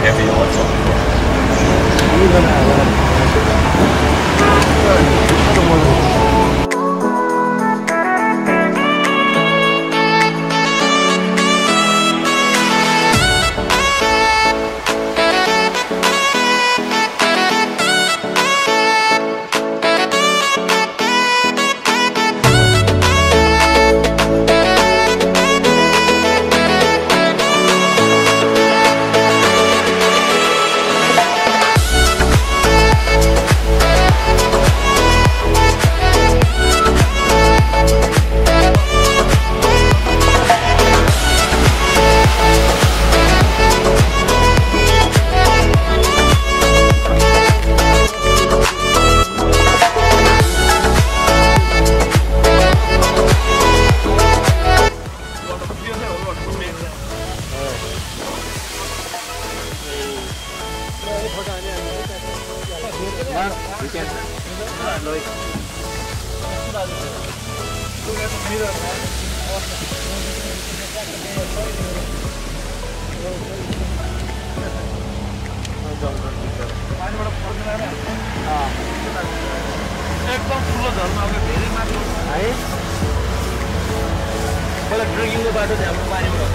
heavy also. एकदम ठुलो झर्ना हो धेरै माथि है पहिला ट्रेकिङको बाटो चाहिँ हाम्रो पानीमा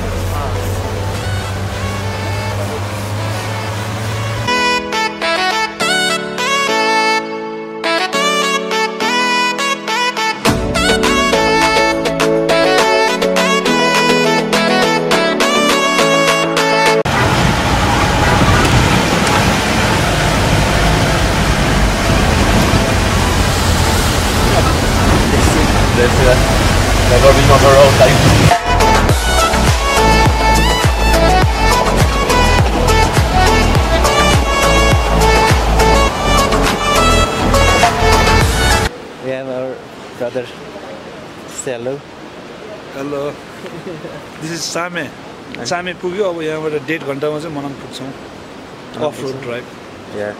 Never been on the road like We have our brother. Say hello. Hello. This is Same. Same पुग्यो अब यहाँबाट 1.5 घण्टामा चाहिँ मनाङ पुग्छौँ. Off road drive. Yeah.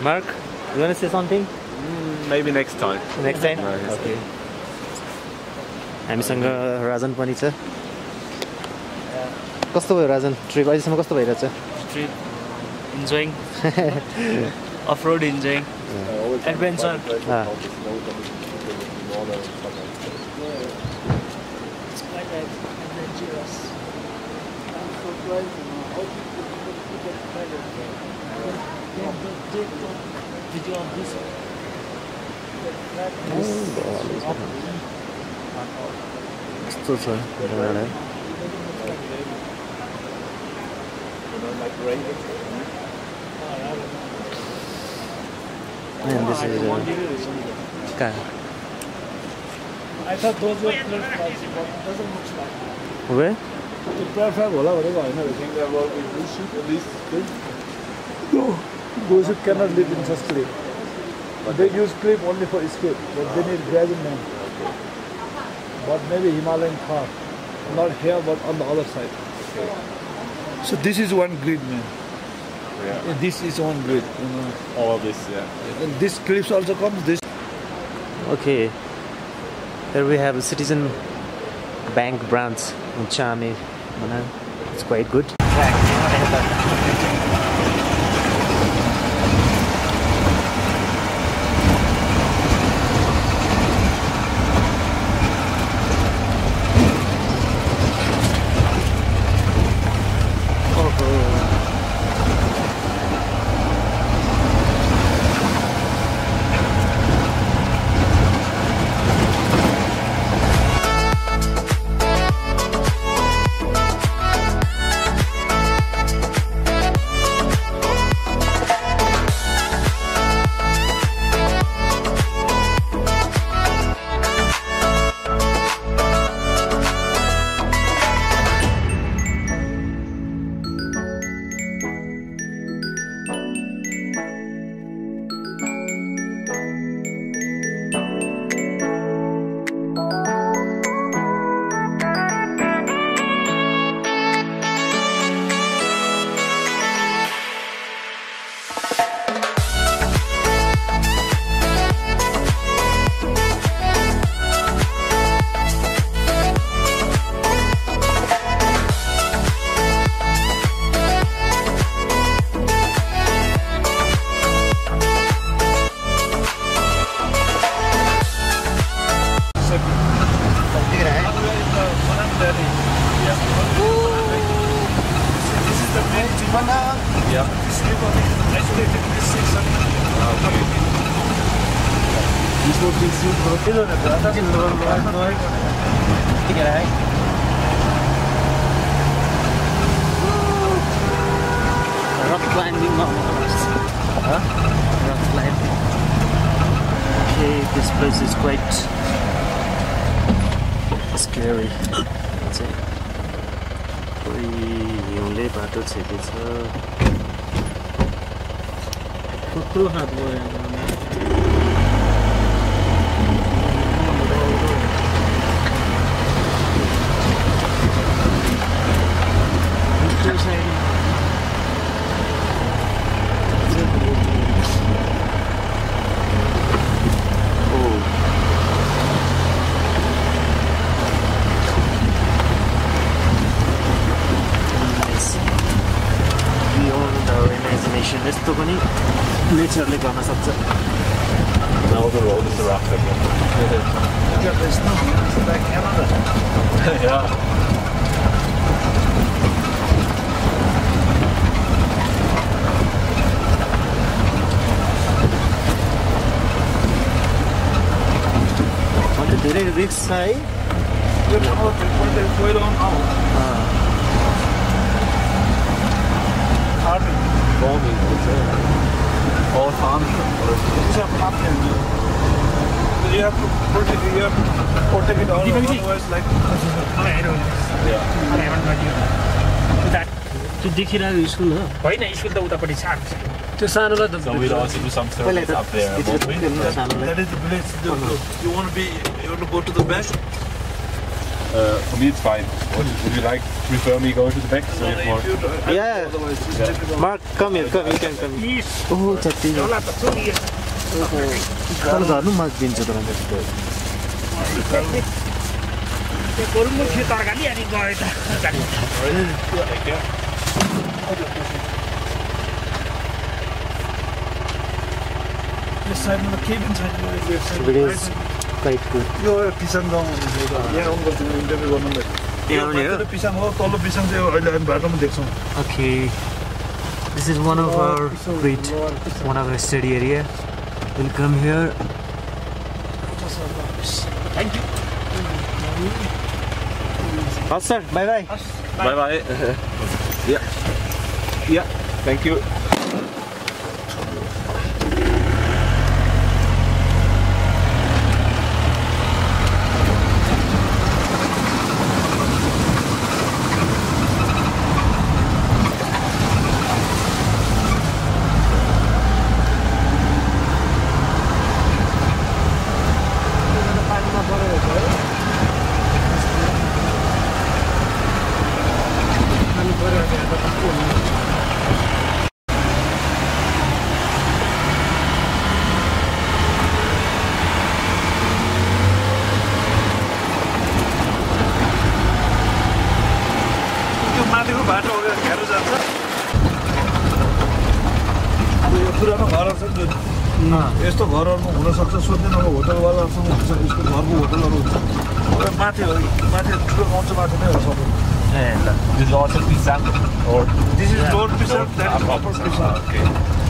Mark, you want to say something? maybe next time. Next time? Okay. हामीसँग राजन पनि छ. कस्तो भयो राजन ट्रिप अहिलेसम्म कस्तो भइरहेछ? Trip enjoying. Off-road enjoying. Adventure. Ah. It's quite adventurous. Take the video of this. कस्तो छ जग्गा? And this is car. I thought those were platforms, but it doesn't look like. Where? The platform होला भनेको हैन I think about this thing. No, those who cannot live in such cliff. But they use cliff only for escape, but they need grazing land. But maybe Himalayan Thar, not here but on the other side. So this is one grid, man. Yeah. And this is one grid, you know. All this, yeah. And this cliffs also comes. This. Okay. Here we have a Citizen Bank branch in Chame, Manang. It's quite good. the main Manang. Yeah. This river is isolated in this section. This would be suitable. Rock climbing almost. Huh? Rock climbing. Okay, this place is quite scary. चाहिँ कोही हिउँले बाटो छेकेछ कत्रो हात गयो यस्तो पनि नेचरले गर्न सक्छ Now the road is rough again. Yeah, there's no like Canada. Yeah. अन्त धेरै रिस्क छ है यो ठाउँमा पहिलो Farming, all farming. These are farming. You have to protect it all. Otherwise, like त्यो देखिरहेको स्कुल हो होइन स्कुल त उतापट्टि छ त्यो सानोलाई त So we'll also do some surveys up there. Won't we? that is the village. You want to go to the back? For me, it's fine. Would you like prefer me going to the back? So you have more. Yeah. Otherwise, it's difficult. Mark, come here, you can come here. Oh, chatti. तल झर्नु म दिन्छु तपाईँ त्यो गोरुमुख थियो तरकारी अनि गयो त This side of the cabin side. Video is quite good. यो पिसाङ गाउँ यहाँ अङ्कलसँग इन्टरभ्यू गर्नुलाई यो पिसाङ हो तल्लो पिसाङ चाहिँ अहिले हामी बाटोमा देख्छौँ Okay, this is one of our study area. We'll come here. Thank you How's sir? Bye bye. Bye bye. Yeah. Yeah. Thank you. माथिको बाटो हेरेर जान्छ यो पुरानो घरहरू छ नि यस्तो घरहरूमा हुनसक्छ सोध्दैन अब होटलवालाहरूसँग हुन्छ यसको घरको होटलहरू हुन्छ माथि हो माथि ठुलो गाउँ चाहिँ माथि नै हो सबै This is also Pisang or This is Lord Pisang, that is Upper Pisang. Okay.